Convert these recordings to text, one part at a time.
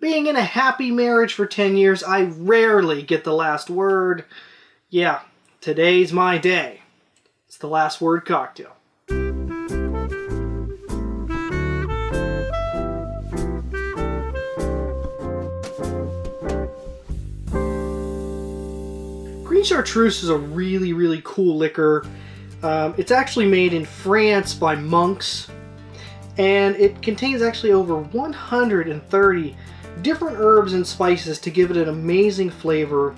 Being in a happy marriage for 10 years, I rarely get the last word. Yeah, today's my day. It's the last word cocktail. Green Chartreuse is a really cool liquor. It's actually made in France by monks, and it contains actually over 130 different herbs and spices to give it an amazing flavor.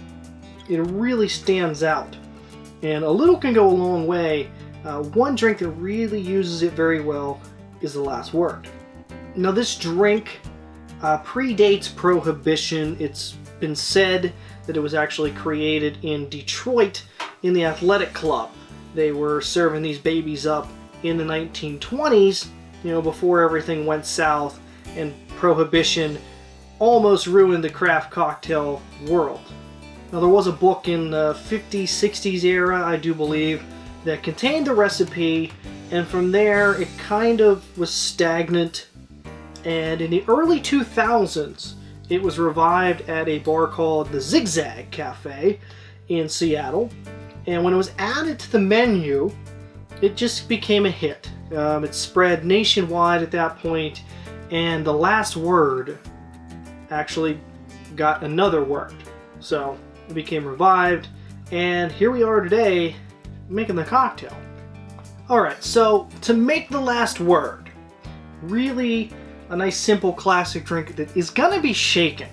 It really stands out, and a little can go a long way. One drink that really uses it very well is the last word. Now this drink predates Prohibition. It's been said that it was actually created in Detroit in the athletic club. They were serving these babies up in the 1920s, before everything went south and Prohibition almost ruined the craft cocktail world. Now there was a book in the 50s, 60s era, I do believe, that contained the recipe, and from there it kind of was stagnant, and in the early 2000s it was revived at a bar called the Zigzag Cafe in Seattle, and when it was added to the menu, it just became a hit. It spread nationwide at that point, and the last word actually got another word. So it became revived, and here we are today making the cocktail. Alright, so to make the last word, really a nice simple classic drink that is going to be shaken.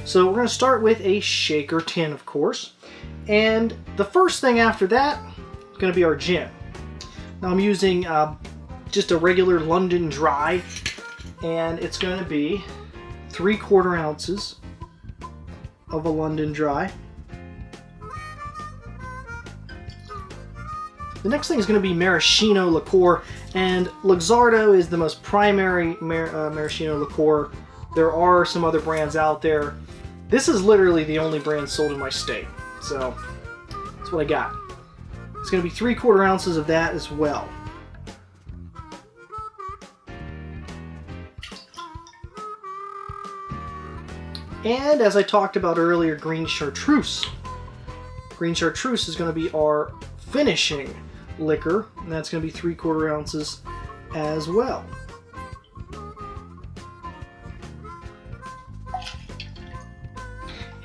So we're going to start with a shaker tin, of course, and the first thing after that is going to be our gin. Now I'm using just a regular London Dry, and it's going to be 3/4 ounces of a London Dry. The next thing is going to be maraschino liqueur, and Luxardo is the most primary maraschino liqueur. There are some other brands out there. This is literally the only brand sold in my state, so that's what I got. It's going to be 3/4 ounces of that as well. And as I talked about earlier, green chartreuse. Green chartreuse is going to be our finishing liquor, and that's going to be 3/4 ounces as well.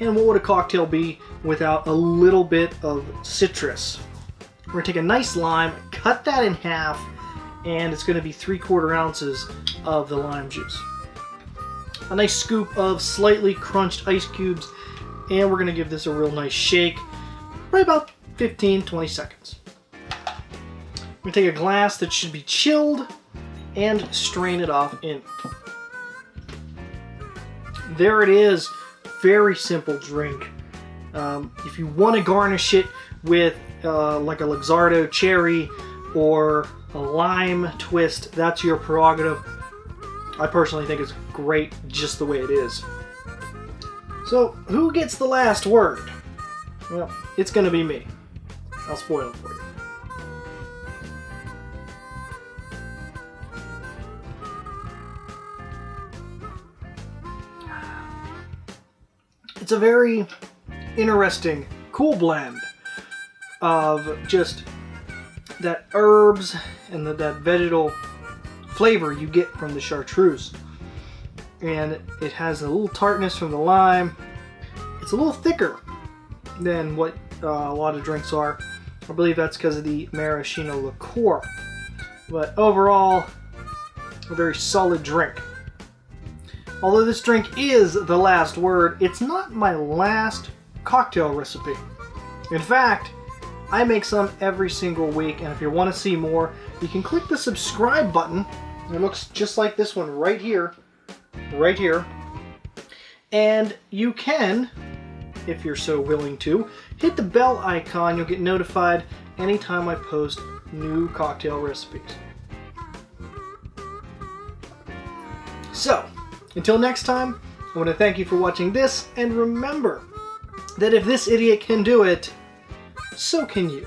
And what would a cocktail be without a little bit of citrus? We're going to take a nice lime, cut that in half, and it's going to be 3/4 ounces of the lime juice. A nice scoop of slightly crunched ice cubes, and we're going to give this a real nice shake, right about 15-20 seconds. I'm going to take a glass that should be chilled and strain it off in. There it is. Very simple drink. If you want to garnish it with like a Luxardo cherry or a lime twist, that's your prerogative. I personally think it's great just the way it is. So, who gets the last word? Well, it's going to be me. I'll spoil it for you. It's a very interesting, cool blend of just that herbs and that vegetal flavor you get from the chartreuse. And it has a little tartness from the lime. It's a little thicker than what a lot of drinks are. I believe that's because of the maraschino liqueur. But overall, a very solid drink. Although this drink is the last word, it's not my last cocktail recipe. In fact, I make some every single week, and if you want to see more, you can click the subscribe button. It looks just like this one right here. And you can, if you're so willing to, hit the bell icon. You'll get notified anytime I post new cocktail recipes. So, until next time, I want to thank you for watching this, and remember that if this idiot can do it, so can you.